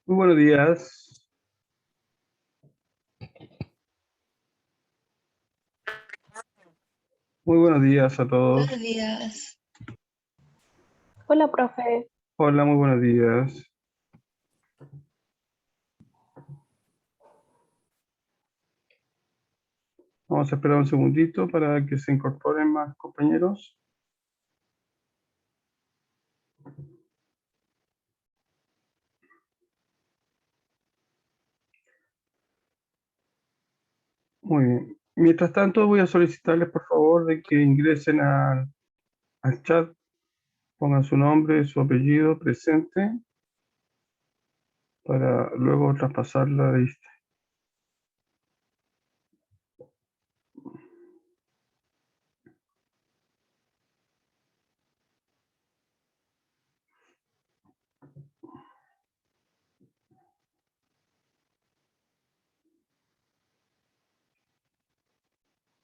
Muy buenos días. Muy buenos días a todos. Buenos días. Hola, profe. Hola, muy buenos días. Vamos a esperar un segundito para que se incorporen más compañeros. Muy bien. Mientras tanto, voy a solicitarles, por favor, de que ingresen al chat, pongan su nombre, su apellido presente, para luego traspasar la lista.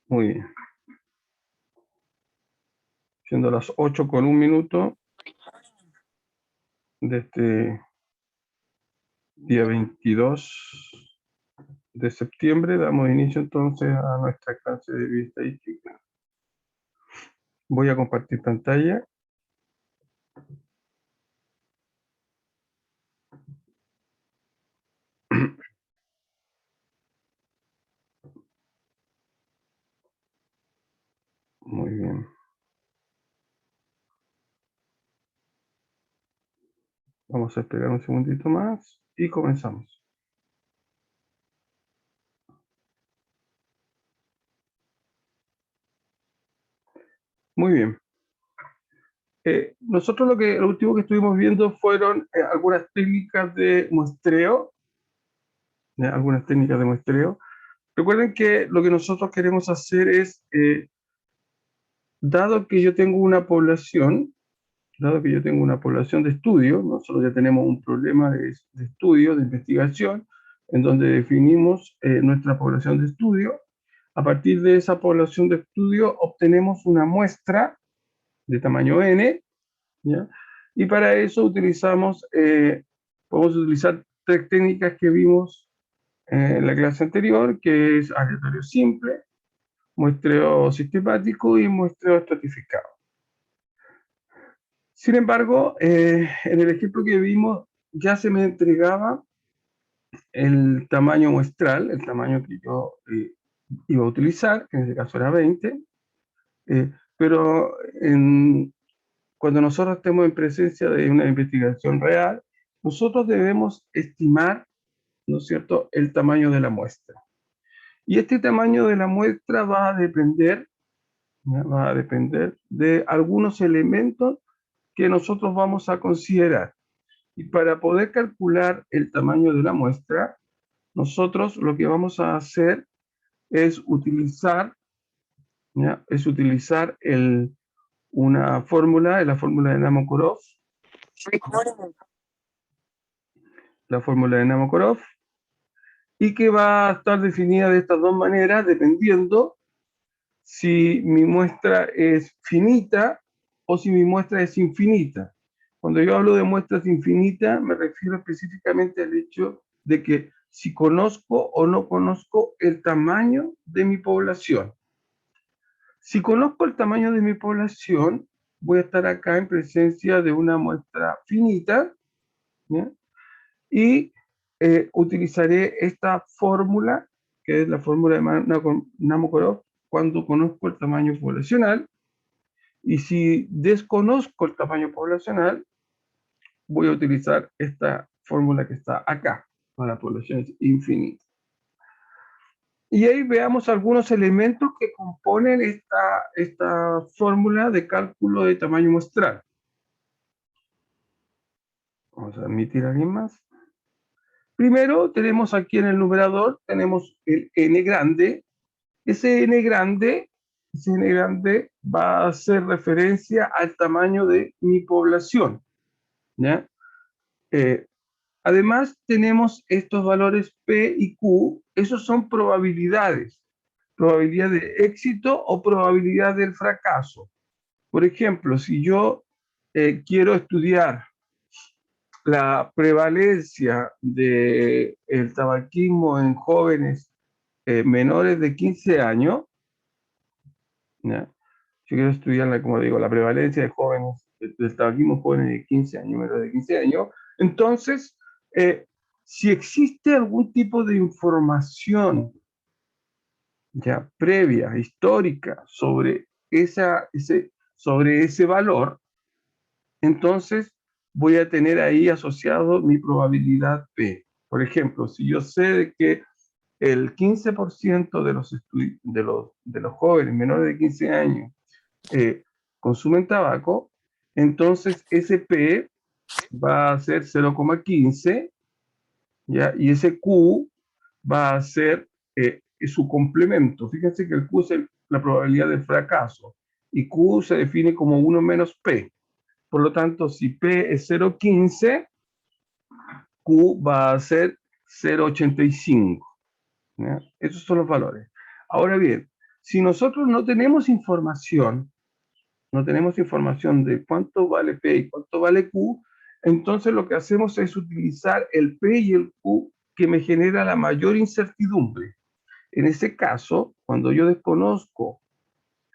Muy bien. Siendo las 8:01 de este día 22 de septiembre, damos inicio entonces a nuestra clase de bioestadística. Voy a compartir pantalla. Muy bien. Vamos a esperar un segundito más y comenzamos. Muy bien. Nosotros lo último que estuvimos viendo fueron algunas técnicas de muestreo. Algunas técnicas de muestreo. Recuerden que lo que nosotros queremos hacer es, dado que yo tengo una población, de estudio, nosotros ya tenemos un problema de estudio, de investigación, en donde definimos nuestra población de estudio. A partir de esa población de estudio obtenemos una muestra de tamaño n, ¿ya? Y para eso podemos utilizar tres técnicas que vimos en la clase anterior, que es aleatorio simple, muestreo sistemático y muestreo estratificado. Sin embargo, en el ejemplo que vimos ya se me entregaba el tamaño muestral, el tamaño que yo iba a utilizar, que en este caso era 20, pero cuando nosotros estemos en presencia de una investigación real, nosotros debemos estimar, ¿no es cierto?, el tamaño de la muestra. Y este tamaño de la muestra va a depender, ¿ya? Va a depender de algunos elementos que nosotros vamos a considerar. Y para poder calcular el tamaño de la muestra, nosotros lo que vamos a hacer es utilizar, ¿ya? Es utilizar una fórmula, la fórmula de Namokorov, y que va a estar definida de estas dos maneras, dependiendo si mi muestra es finita o si mi muestra es infinita. Cuando yo hablo de muestras infinitas, me refiero específicamente al hecho de que si conozco o no conozco el tamaño de mi población. Si conozco el tamaño de mi población, voy a estar acá en presencia de una muestra finita, ¿ya? Y utilizaré esta fórmula, que es la fórmula de Namokorov, cuando conozco el tamaño poblacional. Y si desconozco el tamaño poblacional, voy a utilizar esta fórmula que está acá, para poblaciones infinitas. Y ahí veamos algunos elementos que componen esta fórmula de cálculo de tamaño muestral. Vamos a admitir a alguien más. Primero tenemos aquí en el numerador, tenemos el n grande. Ese n grande va a hacer referencia al tamaño de mi población, ¿ya? Además, tenemos estos valores P y Q, esos son probabilidades, probabilidad de éxito o probabilidad del fracaso. Por ejemplo, si yo quiero estudiar la prevalencia del tabaquismo en jóvenes menores de 15 años, ¿ya? Yo quiero estudiar, como digo, la prevalencia de jóvenes, del tabaquismo en jóvenes de 15 años, menores de 15 años. Entonces, eh, si existe algún tipo de información ya previa, histórica, sobre ese valor, entonces voy a tener ahí asociado mi probabilidad P. Por ejemplo, si yo sé de que el 15% de los jóvenes menores de 15 años eh, consumen tabaco, entonces ese P va a ser 0,15, ¿ya? Y ese Q va a ser su complemento. Fíjense que el Q es la probabilidad de fracaso y Q se define como 1 menos P. Por lo tanto, si P es 0,15, Q va a ser 0,85. ¿Ya? Esos son los valores. Ahora bien, si nosotros no tenemos información de cuánto vale P y cuánto vale Q, entonces lo que hacemos es utilizar el P y el Q que me genera la mayor incertidumbre. En ese caso, cuando yo desconozco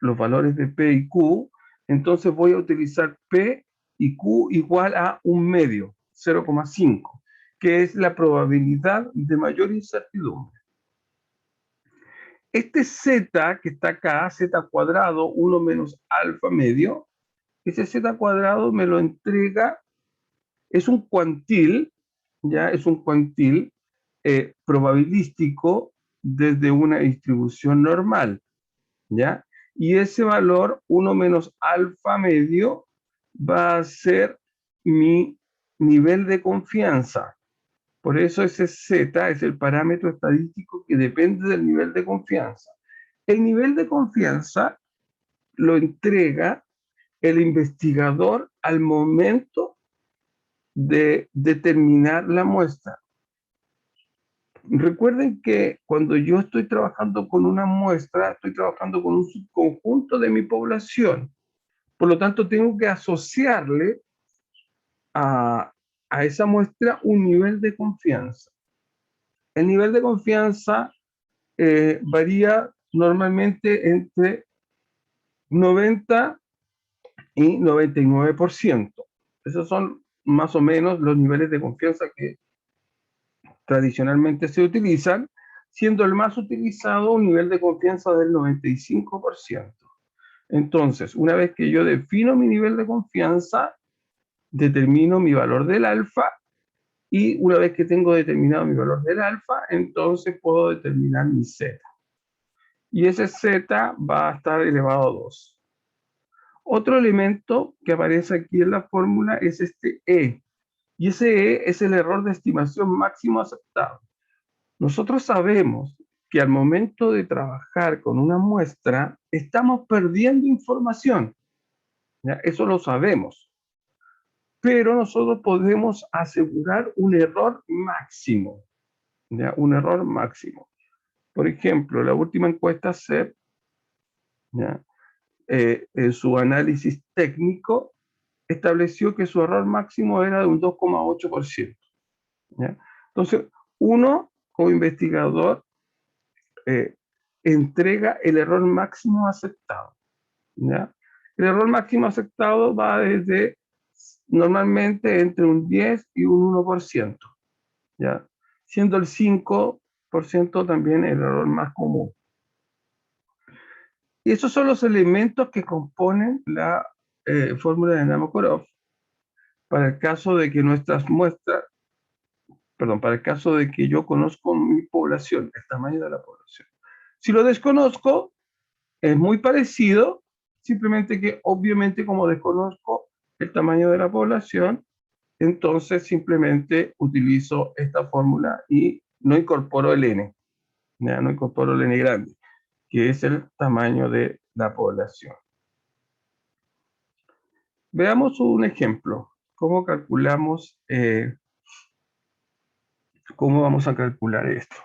los valores de P y Q, entonces voy a utilizar P y Q igual a un medio, 0,5, que es la probabilidad de mayor incertidumbre. Este Z que está acá, Z cuadrado, 1 menos alfa medio, ese Z cuadrado me lo entrega, es un cuantil, ya es un cuantil probabilístico desde una distribución normal, ¿ya? Y ese valor, 1 menos alfa medio, va a ser mi nivel de confianza. Por eso ese Z es el parámetro estadístico que depende del nivel de confianza. El nivel de confianza lo entrega el investigador al momento de determinar la muestra. Recuerden que cuando yo estoy trabajando con una muestra, estoy trabajando con un subconjunto de mi población. Por lo tanto, tengo que asociarle a, a esa muestra un nivel de confianza. El nivel de confianza varía normalmente entre 90 y 99%. Esos son más o menos los niveles de confianza que tradicionalmente se utilizan, siendo el más utilizado un nivel de confianza del 95%. Entonces, una vez que yo defino mi nivel de confianza, determino mi valor del alfa y una vez que tengo determinado mi valor del alfa, entonces puedo determinar mi z. Y ese z va a estar elevado a 2. Otro elemento que aparece aquí en la fórmula es este E. Y ese E es el error de estimación máximo aceptado. Nosotros sabemos que al momento de trabajar con una muestra, estamos perdiendo información. ¿Ya? Eso lo sabemos. Pero nosotros podemos asegurar un error máximo. ¿Ya? Un error máximo. Por ejemplo, la última encuesta CEP, ¿ya? En su análisis técnico, estableció que su error máximo era de un 2,8%. ¿Ya? Entonces, uno como investigador eh, entrega el error máximo aceptado. ¿Ya? El error máximo aceptado va desde normalmente entre un 10 y un 1%, ¿ya? Siendo el 5% también el error más común. Y esos son los elementos que componen la fórmula de Namokorov para el caso de que nuestras muestras, perdón, para el caso de que yo conozco mi población, el tamaño de la población. Si lo desconozco, es muy parecido, simplemente que obviamente como desconozco el tamaño de la población, entonces simplemente utilizo esta fórmula y no incorporo el n, ¿ya? No incorporo el n grande, que es el tamaño de la población. Veamos un ejemplo. ¿Cómo vamos a calcular esto?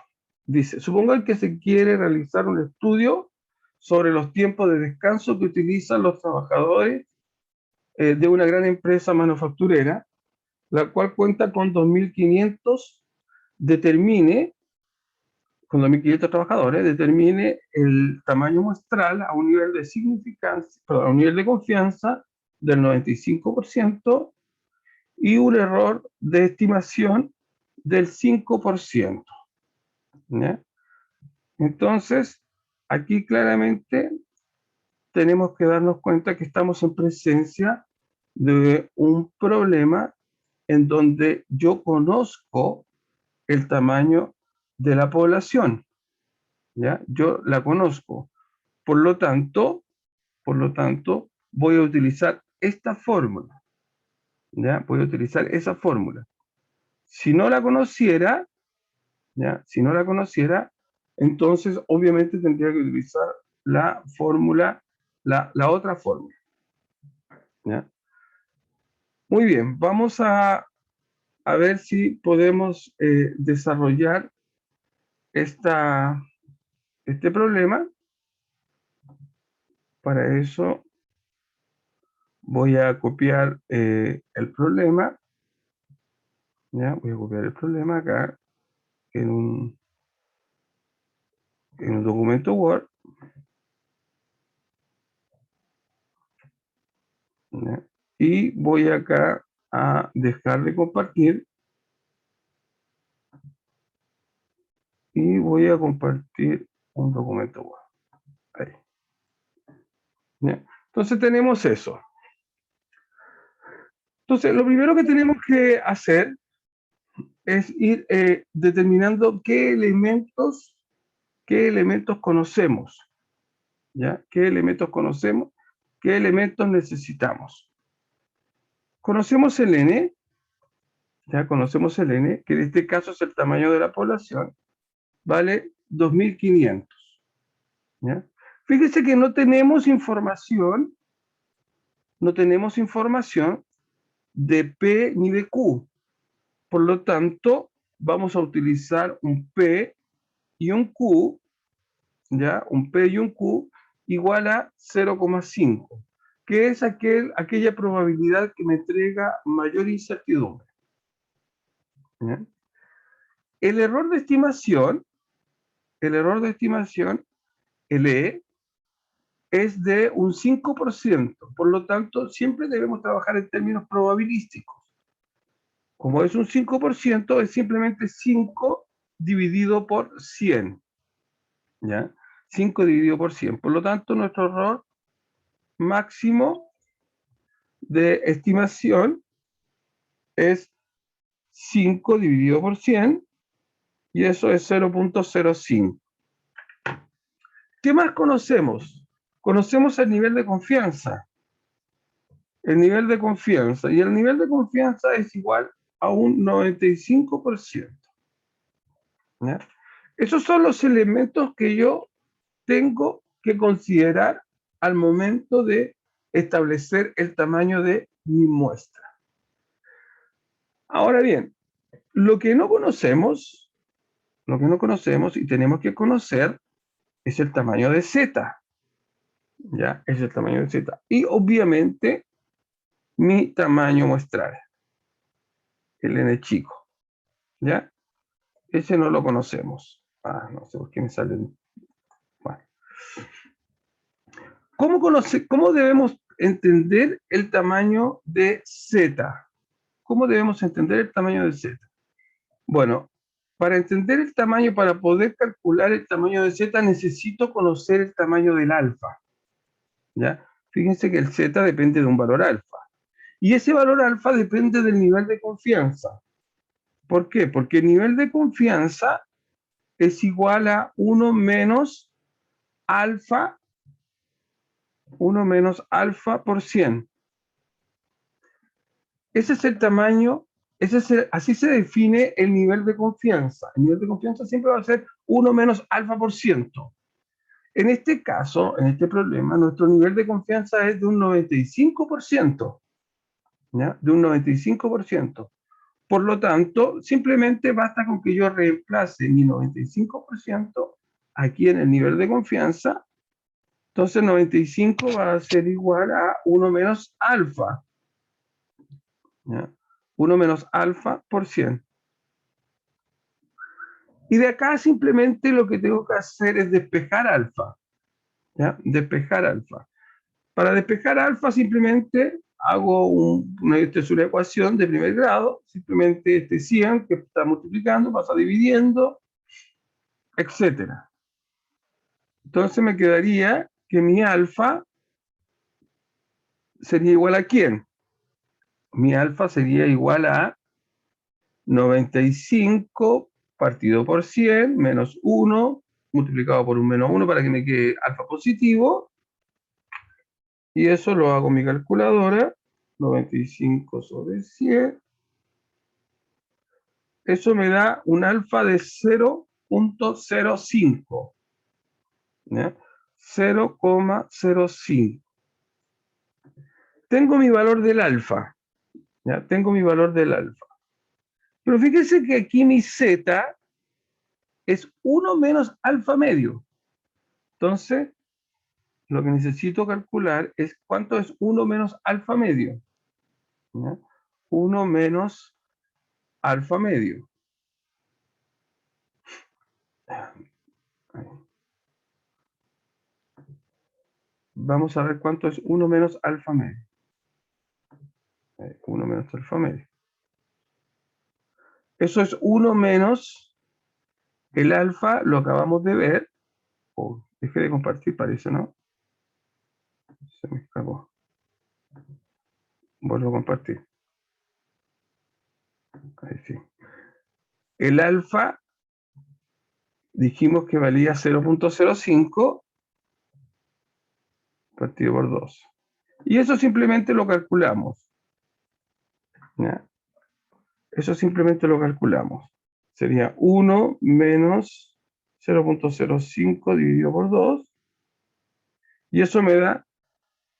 Dice, supongo que se quiere realizar un estudio sobre los tiempos de descanso que utilizan los trabajadores de una gran empresa manufacturera, la cual cuenta con 2.500, determine, con 2.500 trabajadores, determine el tamaño muestral a un nivel de significancia, perdón, a un nivel de confianza del 95% y un error de estimación del 5%. ¿Ya? Entonces, aquí claramente tenemos que darnos cuenta que estamos en presencia de un problema en donde yo conozco el tamaño de la población, ¿ya? Yo la conozco. Por lo tanto, voy a utilizar esta fórmula, ¿ya? Voy a utilizar esa fórmula. Si no la conociera, ¿ya? Si no la conociera, entonces obviamente tendría que utilizar la fórmula, la otra fórmula, ¿ya? Muy bien, vamos a ver si podemos desarrollar este problema. Para eso voy a copiar el problema, ¿ya? Voy a copiar el problema acá en un documento Word, ¿ya? Y voy acá a dejar de compartir y voy a compartir un documento Word. Ahí, ¿ya? Entonces tenemos eso. Entonces, lo primero que tenemos que hacer es ir determinando qué elementos conocemos, ¿ya? ¿Qué elementos conocemos? ¿Qué elementos necesitamos? Conocemos el N, ya conocemos el N, que en este caso es el tamaño de la población, vale 2.500, ¿ya? Fíjese que no tenemos información de P ni de Q. Por lo tanto, vamos a utilizar un P y un Q, ¿ya? Un P y un Q igual a 0,5, que es aquella probabilidad que me entrega mayor incertidumbre, ¿ya? El error de estimación, el E, es de un 5%. Por lo tanto, siempre debemos trabajar en términos probabilísticos. Como es un 5%, es simplemente 5 dividido por 100, ¿ya? 5 dividido por 100. Por lo tanto, nuestro error máximo de estimación es 5 dividido por 100 y eso es 0,05. ¿Qué más conocemos? Conocemos el nivel de confianza. El nivel de confianza. Y el nivel de confianza es igual a un 95%. ¿Ya? Esos son los elementos que yo tengo que considerar al momento de establecer el tamaño de mi muestra. Ahora bien, lo que no conocemos y tenemos que conocer es el tamaño de Z, ¿ya? Es el tamaño de Z. Y obviamente mi tamaño muestral, el N chico, ¿ya? Ese no lo conocemos. No sé por qué me salen. Bueno. ¿Cómo debemos entender el tamaño de Z? ¿Cómo debemos entender el tamaño de Z? Bueno, para entender el tamaño, para poder calcular el tamaño de Z, necesito conocer el tamaño del alfa, ¿ya? Fíjense que el Z depende de un valor alfa. Y ese valor alfa depende del nivel de confianza. ¿Por qué? Porque el nivel de confianza es igual a 1 menos alfa por 100. Ese es el tamaño, así se define el nivel de confianza. El nivel de confianza siempre va a ser 1 menos alfa por ciento. En este caso, en este problema, nuestro nivel de confianza es de un 95%, ¿ya? De un 95%. Por lo tanto, simplemente basta con que yo reemplace mi 95% aquí en el nivel de confianza. Entonces 95 va a ser igual a 1 menos alfa, ¿ya? 1 menos alfa por 100. Y de acá simplemente lo que tengo que hacer es despejar alfa. ¿Ya? Despejar alfa. Para despejar alfa simplemente hago esta es una ecuación de primer grado, simplemente este 100 que está multiplicando, pasa dividiendo, etcétera. Entonces me quedaría que mi alfa sería igual a ¿quién? Mi alfa sería igual a 95 partido por 100 menos 1 multiplicado por un menos 1 para que me quede alfa positivo. Y eso lo hago en mi calculadora. 95 sobre 100. Eso me da un alfa de 0.05. 0,05. Tengo mi valor del alfa. ¿Ya? Tengo mi valor del alfa. Pero fíjense que aquí mi z es 1 menos alfa medio. Entonces, lo que necesito calcular es cuánto es 1 menos alfa medio. ¿Ya? 1 menos alfa medio. Vamos a ver cuánto es 1 menos alfa medio. 1 menos alfa medio. Eso es 1 menos el alfa, lo acabamos de ver. Oh, dejé de compartir, parece, ¿no? Se me escapó. Vuelvo a compartir. Ahí sí. El alfa dijimos que valía 0.05 partido por 2. Y eso simplemente lo calculamos. ¿Ya? Eso simplemente lo calculamos. Sería 1 menos 0.05 dividido por 2. Y eso me da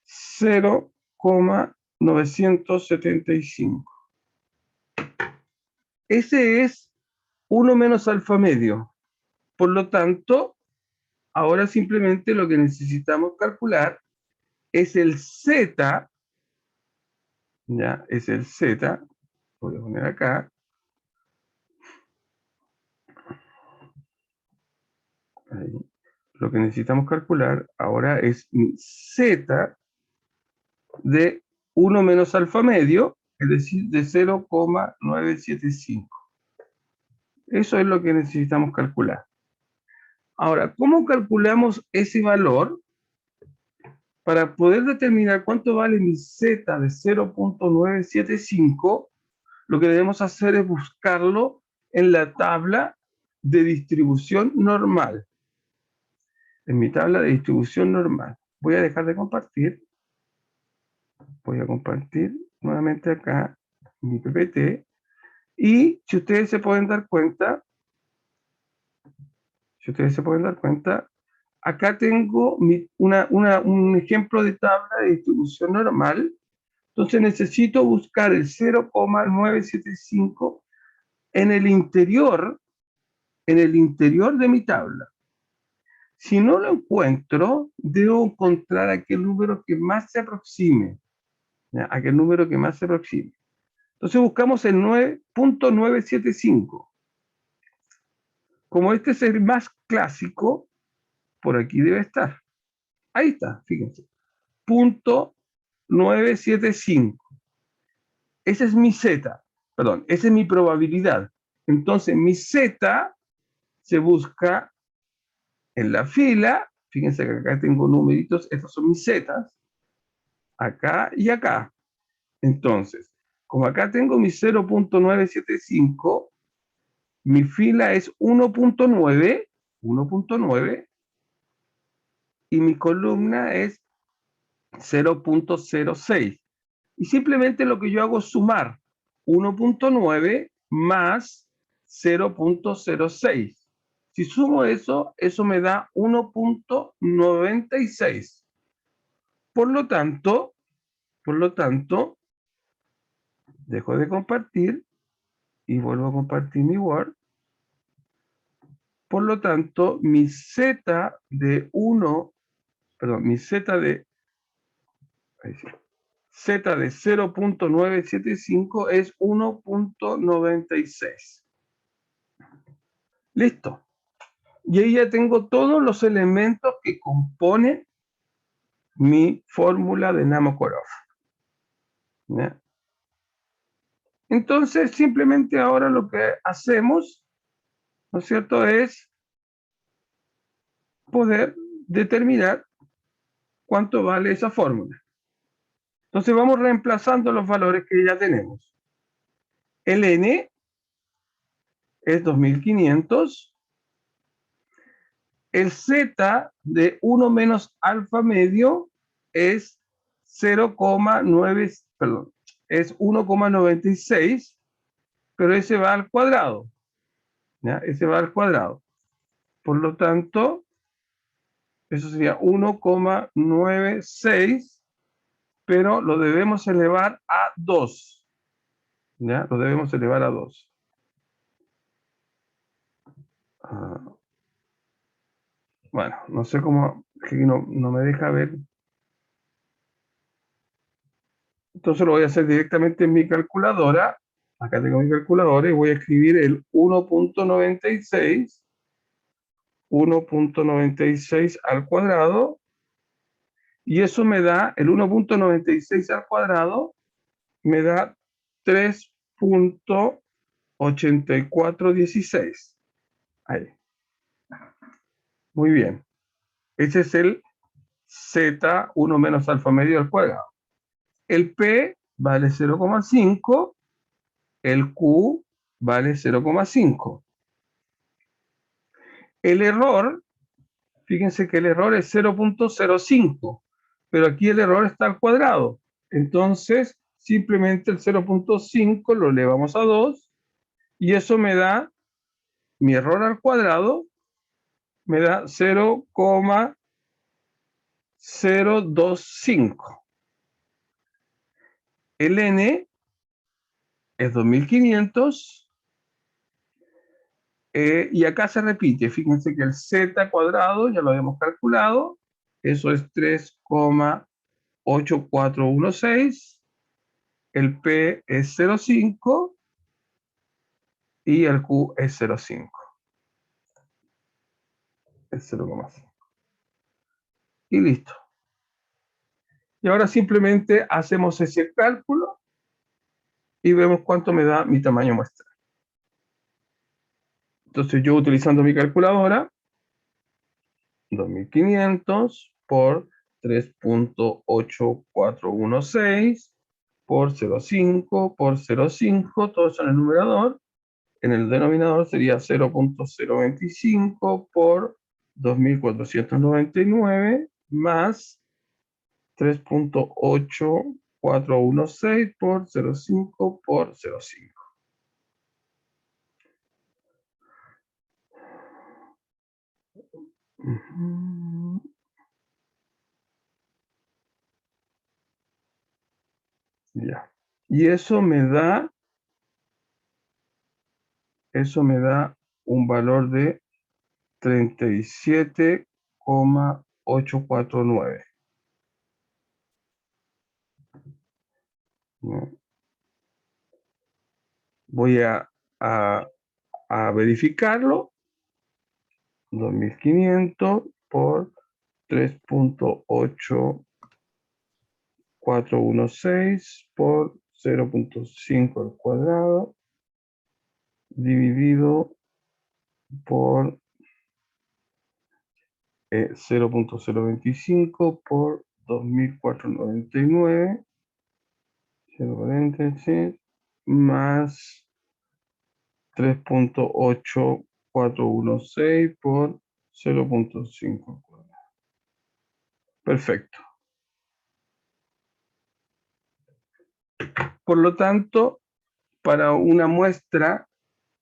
0,975. Ese es 1 menos alfa medio. Por lo tanto, ahora simplemente lo que necesitamos calcular es el z, ya, es el z, voy a poner acá, ahí. Lo que necesitamos calcular ahora es mi z de 1 menos alfa medio, es decir, de 0,975. Eso es lo que necesitamos calcular. Ahora, ¿cómo calculamos ese valor? Para poder determinar cuánto vale mi z de 0.975, lo que debemos hacer es buscarlo en la tabla de distribución normal. En mi tabla de distribución normal. Voy a dejar de compartir. Voy a compartir nuevamente acá mi PPT. Y si ustedes se pueden dar cuenta, acá tengo un ejemplo de tabla de distribución normal. Entonces necesito buscar el 0,975 en el interior de mi tabla. Si no lo encuentro, debo encontrar aquel número que más se aproxime. ¿Ya? Aquel número que más se aproxime. Entonces buscamos el 9.975. Como este es el más clásico, por aquí debe estar. Ahí está, fíjense. 0.975. Esa es mi z. Perdón, esa es mi probabilidad. Entonces mi z se busca en la fila. Fíjense que acá tengo numeritos, estos son mis zetas, acá y acá. Entonces, como acá tengo mi 0.975, mi fila es 1.9, y mi columna es 0.06. Y simplemente lo que yo hago es sumar 1.9 más 0.06. Si sumo eso, eso me da 1.96. Por lo tanto, dejo de compartir y vuelvo a compartir mi Word. Por lo tanto, mi z de Z de 0.975 es 1.96. Listo. Y ahí ya tengo todos los elementos que componen mi fórmula de Kolmogorov. ¿Ya? Entonces, simplemente ahora lo que hacemos, ¿no es cierto?, es poder determinar cuánto vale esa fórmula. Entonces vamos reemplazando los valores que ya tenemos. El n es 2500. El z de 1 menos alfa medio es 0,9, perdón, es 1,96, pero ese va al cuadrado. ¿Ya? Ese va al cuadrado. Por lo tanto, eso sería 1,96, pero lo debemos elevar a 2. ¿Ya? Lo debemos elevar a 2. Bueno, no sé cómo, que no me deja ver. Entonces lo voy a hacer directamente en mi calculadora. Acá tengo mi calculadora y voy a escribir el 1.96 al cuadrado, y eso me da, el 1.96 al cuadrado, me da 3.8416. Ahí. Muy bien. Ese es el Z, 1 menos alfa medio al cuadrado. El P vale 0,5, el Q vale 0,5. El error, fíjense que el error es 0.05, pero aquí el error está al cuadrado. Entonces, simplemente el 0.5 lo elevamos a 2, y eso me da, mi error al cuadrado, me da 0,025. El n es 2500, y acá se repite. Fíjense que el z cuadrado ya lo habíamos calculado, eso es 3,8416, el p es 0,5 y el q es 0,5, es 0,5. Y listo. Y ahora simplemente hacemos ese cálculo y vemos cuánto me da mi tamaño muestral. Entonces yo, utilizando mi calculadora, 2500 por 3.8416 por 0,5 por 0,5, todo eso en el numerador. En el denominador sería 0.025 por 2499 más 3.8416 por 0,5 por 0,5. Ya. Y eso me da un valor de 37,849. Voy a verificarlo. 2500 por 3.8416 por 0.5 al cuadrado dividido por 0.025 por 2499, 0 paréntesis, más 3.8416 por 0.5 al cuadrado. Perfecto. Por lo tanto, para una muestra,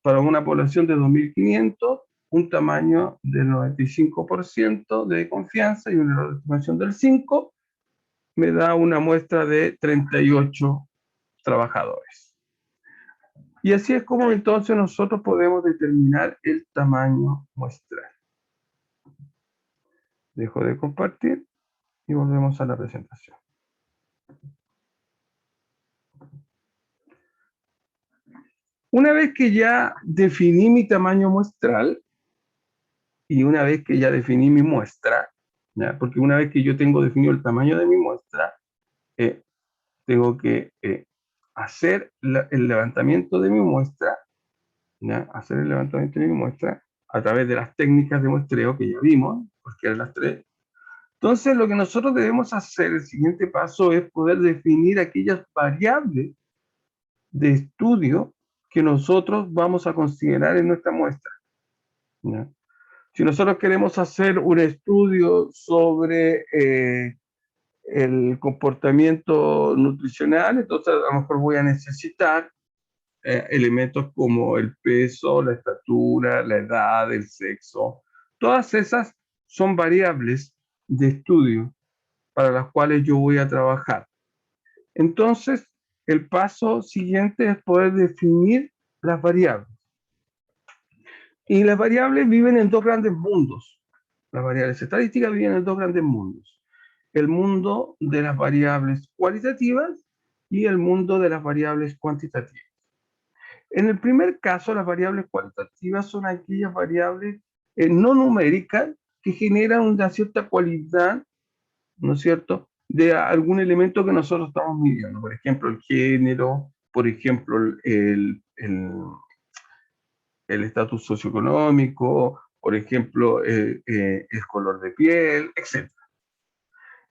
para una población de 2500, un tamaño del 95% de confianza y un error de estimación del 5, me da una muestra de 38 trabajadores. Y así es como entonces nosotros podemos determinar el tamaño muestral. Dejo de compartir y volvemos a la presentación. Una vez que ya definí mi tamaño muestral y una vez que ya definí mi muestra, ¿ya? Porque una vez que yo tengo definido el tamaño de mi muestra, eh, tengo que hacer el levantamiento de mi muestra, ¿ya? Hacer el levantamiento de mi muestra a través de las técnicas de muestreo que ya vimos, porque eran las tres. Entonces, lo que nosotros debemos hacer, el siguiente paso, es poder definir aquellas variables de estudio que nosotros vamos a considerar en nuestra muestra, ¿ya? Si nosotros queremos hacer un estudio sobre el comportamiento nutricional, entonces a lo mejor voy a necesitar elementos como el peso, la estatura, la edad, el sexo. Todas esas son variables de estudio para las cuales yo voy a trabajar. Entonces, el paso siguiente es poder definir las variables. Y las variables viven en dos grandes mundos. Las variables estadísticas viven en dos grandes mundos. El mundo de las variables cualitativas y el mundo de las variables cuantitativas. En el primer caso, las variables cualitativas son aquellas variables no numéricas que generan una cierta cualidad, ¿no es cierto?, de algún elemento que nosotros estamos midiendo. Por ejemplo, el género, por ejemplo, el estatus socioeconómico, por ejemplo, el color de piel, etc.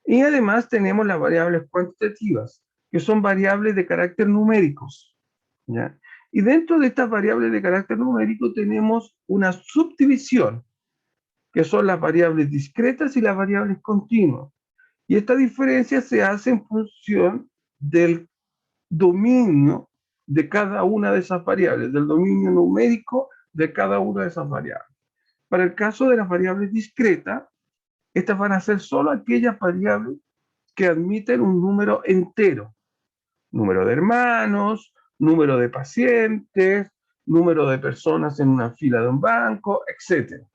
Y además tenemos las variables cuantitativas, que son variables de carácter numéricos, ¿ya? Y dentro de estas variables de carácter numérico tenemos una subdivisión, que son las variables discretas y las variables continuas. Y esta diferencia se hace en función del dominio de cada una de esas variables, del dominio numérico de cada una de esas variables. Para el caso de las variables discretas, estas van a ser solo aquellas variables que admiten un número entero, número de hermanos, número de pacientes, número de personas en una fila de un banco, etc.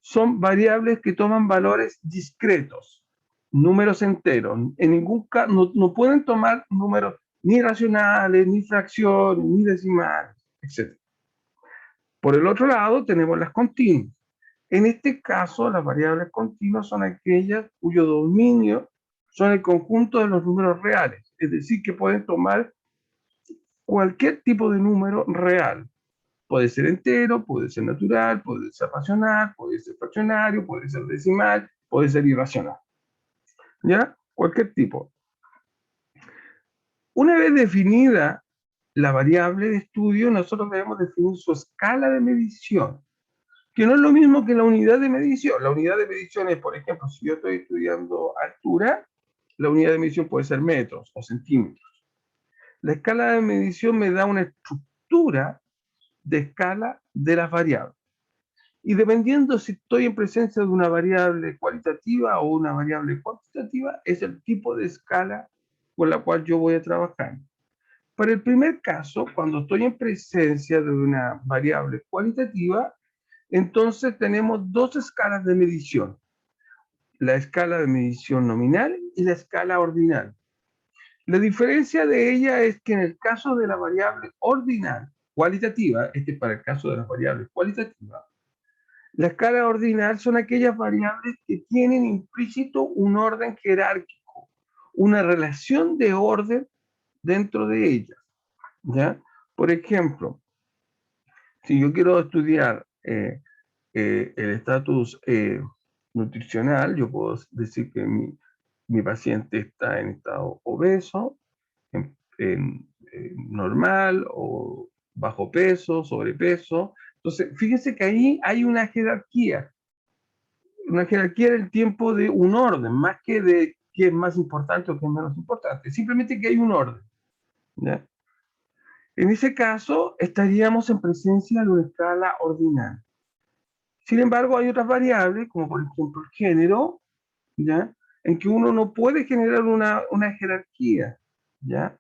Son variables que toman valores discretos, números enteros. En ningún caso, no pueden tomar números ni racionales, ni fracciones, ni decimales, etc. Por el otro lado, tenemos las continuas. En este caso, las variables continuas son aquellas cuyo dominio son el conjunto de los números reales, es decir, que pueden tomar cualquier tipo de número real. Puede ser entero, puede ser natural, puede ser racional, puede ser fraccionario, puede ser decimal, puede ser irracional. ¿Ya? Cualquier tipo. Una vez definida la variable de estudio, nosotros debemos definir su escala de medición, que no es lo mismo que la unidad de medición. La unidad de medición es, por ejemplo, si yo estoy estudiando altura, la unidad de medición puede ser metros o centímetros. La escala de medición me da una estructura de escala de las variables. Y dependiendo si estoy en presencia de una variable cualitativa o una variable cuantitativa, es el tipo de escala con la cual yo voy a trabajar. Para el primer caso, cuando estoy en presencia de una variable cualitativa, entonces tenemos dos escalas de medición: la escala de medición nominal y la escala ordinal. La diferencia de ella es que en el caso de la variable ordinal cualitativa, este es para el caso de las variables cualitativas, la escala ordinal son aquellas variables que tienen implícito un orden jerárquico, una relación de orden dentro de ellas, ¿ya? Por ejemplo, si yo quiero estudiar el estatus nutricional, yo puedo decir que mi paciente está en estado obeso, normal o bajo peso, sobrepeso. Entonces, fíjense que ahí hay una jerarquía del tiempo de un orden, más que de qué es más importante o qué es menos importante, simplemente que hay un orden, ¿ya? En ese caso, estaríamos en presencia de una escala ordinal. Sin embargo, hay otras variables, como por ejemplo el género, ¿ya?, en que uno no puede generar una jerarquía, ¿ya?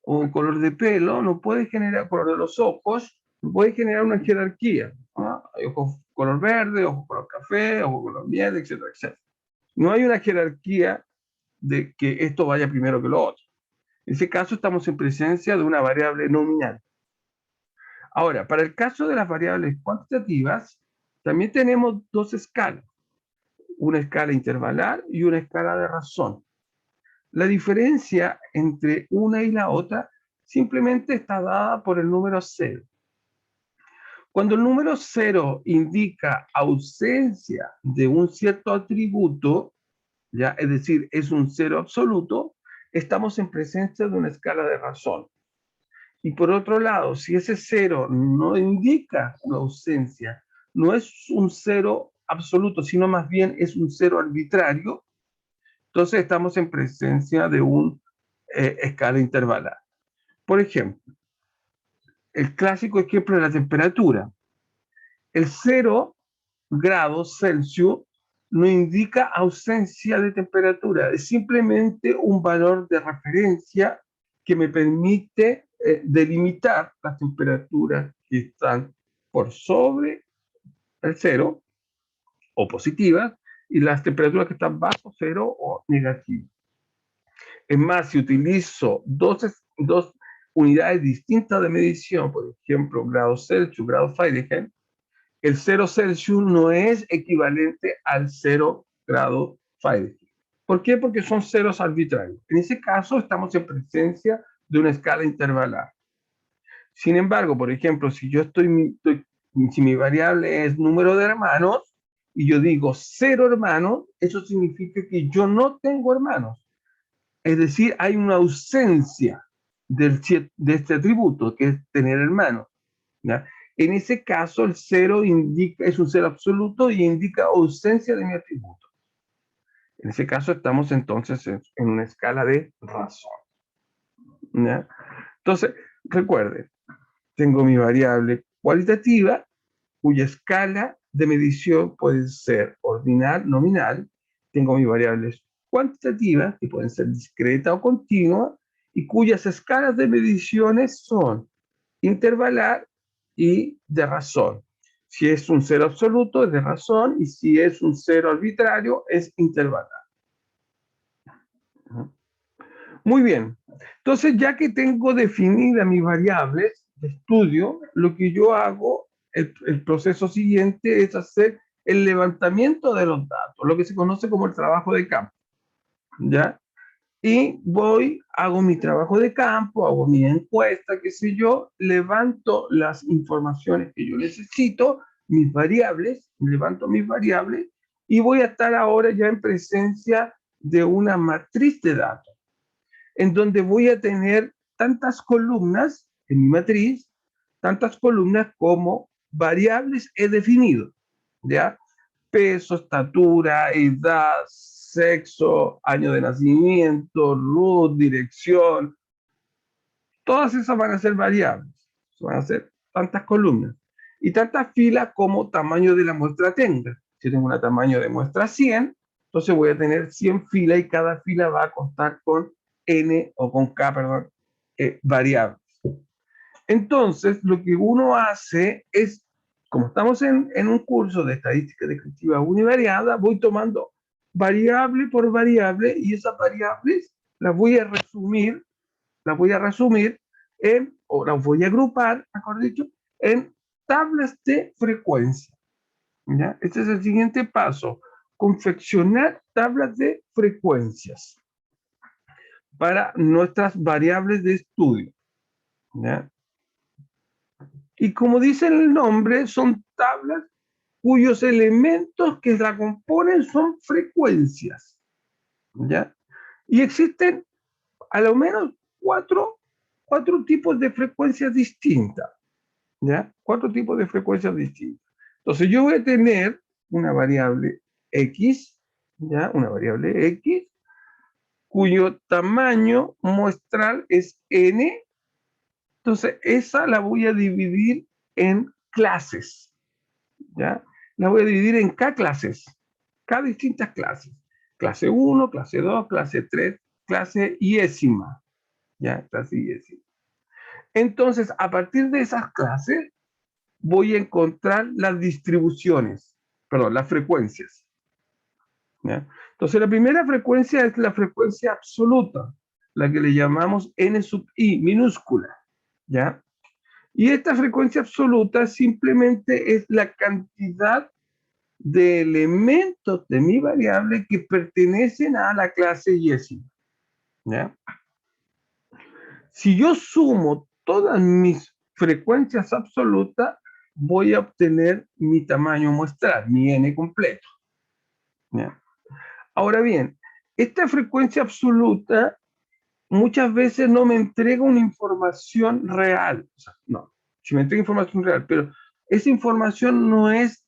O color de pelo, no puede generar, color de los ojos, no puede generar una jerarquía, ¿no? Hay ojos color verde, ojos color café, ojos color miel, etcétera, etcétera. No hay una jerarquía de que esto vaya primero que lo otro. En ese caso estamos en presencia de una variable nominal. Ahora, para el caso de las variables cuantitativas, también tenemos dos escalas, una escala intervalar y una escala de razón. La diferencia entre una y la otra simplemente está dada por el número 0. Cuando el número 0 indica ausencia de un cierto atributo, ¿ya? Es decir, es un 0 absoluto, estamos en presencia de una escala de razón. Y por otro lado, si ese 0 no indica una ausencia, no es un 0 absoluto, sino más bien es un 0 arbitrario, entonces estamos en presencia de una escala intervalar. Por ejemplo, el clásico ejemplo de la temperatura. El 0 grados Celsius no indica ausencia de temperatura, es simplemente un valor de referencia que me permite delimitar las temperaturas que están por sobre el 0 o positivas y las temperaturas que están bajo 0 o negativas. Es más, si utilizo dos unidades distintas de medición, por ejemplo, grados Celsius, grados Fahrenheit, el 0 Celsius no es equivalente al 0 grado Fahrenheit. ¿Por qué? Porque son ceros arbitrarios. En ese caso, estamos en presencia de una escala intervalar. Sin embargo, por ejemplo, si si mi variable es número de hermanos y yo digo 0 hermanos, eso significa que yo no tengo hermanos. Es decir, hay una ausencia de este atributo, que es tener hermanos, ¿ya? En ese caso, el 0 es un 0 absoluto y indica ausencia de mi atributo. En ese caso, estamos entonces en una escala de razón, ¿ya? Entonces, recuerden, tengo mi variable cualitativa, cuya escala de medición puede ser ordinal, nominal. Tengo mis variables cuantitativas, que pueden ser discreta o continua, y cuyas escalas de mediciones son intervalar y de razón. Si es un 0 absoluto, es de razón, y si es un 0 arbitrario, es intervalar. Muy bien. Entonces, ya que tengo definidas mis variables de estudio, lo que yo hago, el proceso siguiente es hacer el levantamiento de los datos, lo que se conoce como el trabajo de campo, ¿ya? Y hago mi trabajo de campo, hago mi encuesta, qué sé yo, levanto las informaciones que yo necesito, mis variables, levanto mis variables, y voy a estar ahora ya en presencia de una matriz de datos en donde voy a tener tantas columnas en mi matriz, tantas columnas como variables he definido, ¿ya? Peso, estatura, edad, sexo, año de nacimiento, luz, dirección, todas esas van a ser variables, van a ser tantas columnas y tantas filas como tamaño de la muestra tenga. Si tengo un tamaño de muestra 100, entonces voy a tener 100 filas y cada fila va a contar con n o con k, perdón, variables. Entonces, lo que uno hace es, como estamos en un curso de estadística descriptiva univariada, voy tomando variable por variable y esas variables las voy a resumir o las voy a agrupar, mejor dicho, en tablas de frecuencia, ¿ya? Este es el siguiente paso, confeccionar tablas de frecuencias para nuestras variables de estudio, ¿ya? Y como dice el nombre, son tablas cuyos elementos que la componen son frecuencias, ¿ya? Y existen a lo menos cuatro tipos de frecuencias distintas, ¿ya? Cuatro tipos de frecuencias distintas. Entonces yo voy a tener una variable X, ¿ya? Una variable X, cuyo tamaño muestral es N. Entonces esa la voy a dividir en clases, ¿ya? La voy a dividir en K clases, K distintas clases. Clase 1, clase 2, clase 3, clase iésima, ¿ya? Clase iésima. Entonces, a partir de esas clases, voy a encontrar las distribuciones, perdón, las frecuencias, ¿ya? Entonces, la primera frecuencia es la frecuencia absoluta, la que le llamamos n sub i, minúscula, ¿ya? Y esta frecuencia absoluta simplemente es la cantidad de elementos de mi variable que pertenecen a la clase y, ¿ya? Si yo sumo todas mis frecuencias absolutas, voy a obtener mi tamaño muestral, mi n completo, ¿ya? Ahora bien, esta frecuencia absoluta muchas veces no me entrega una información real. O sea, no, si me entrega información real, pero esa información no es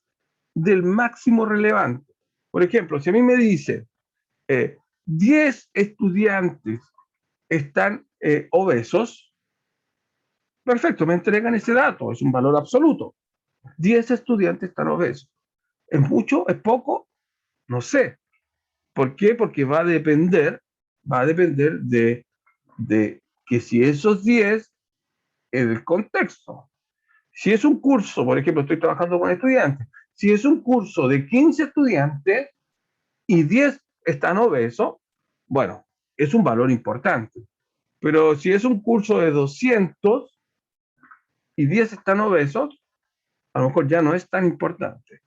del máximo relevante. Por ejemplo, si a mí me dice 10 estudiantes están obesos, perfecto, me entregan ese dato, es un valor absoluto. 10 estudiantes están obesos. ¿Es mucho? ¿Es poco? No sé. ¿Por qué? Porque va a depender de que si esos 10 el contexto. Si es un curso, por ejemplo, estoy trabajando con estudiantes, si es un curso de 15 estudiantes y 10 están obesos, bueno, es un valor importante. Pero si es un curso de 200 y 10 están obesos, a lo mejor ya no es tan importante.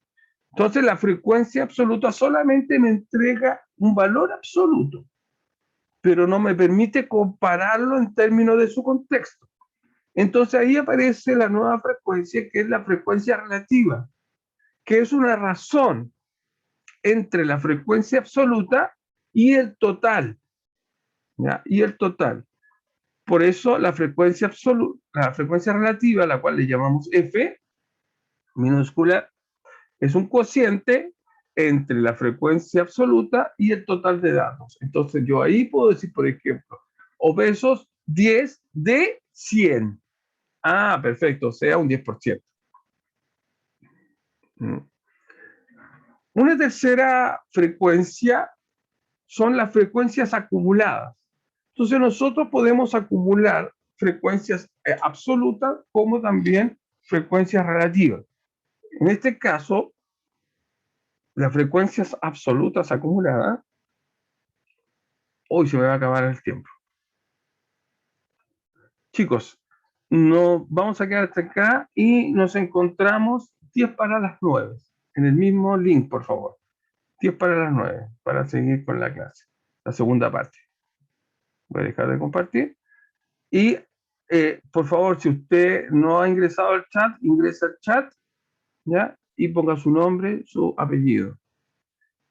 Entonces la frecuencia absoluta solamente me entrega un valor absoluto, pero no me permite compararlo en términos de su contexto. Entonces ahí aparece la nueva frecuencia, que es la frecuencia relativa, que es una razón entre la frecuencia absoluta y el total, ¿ya? Y el total. Por eso la frecuencia absoluta, la frecuencia relativa, la cual le llamamos F, minúscula, es un cociente entre la frecuencia absoluta y el total de datos. Entonces yo ahí puedo decir, por ejemplo, obesos 10 de 100. Ah, perfecto, o sea, un 10%. Una tercera frecuencia son las frecuencias acumuladas. Entonces nosotros podemos acumular frecuencias absolutas como también frecuencias relativas. En este caso, las frecuencias absolutas acumuladas, hoy se me va a acabar el tiempo. Chicos, nos vamos a quedar hasta acá y nos encontramos 10 para las 9 en el mismo link, por favor. 10 para las 9 para seguir con la clase, la segunda parte. Voy a dejar de compartir. Y por favor, si usted no ha ingresado al chat, ingresa al chat, ¿ya? Y ponga su nombre, su apellido.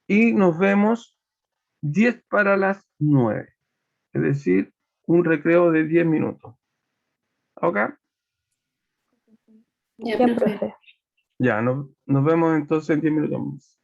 Y nos vemos 10 para las 9. Es decir, un recreo de 10 minutos. ¿Ok? Ya, profe. Ya, nos vemos entonces en 10 minutos más.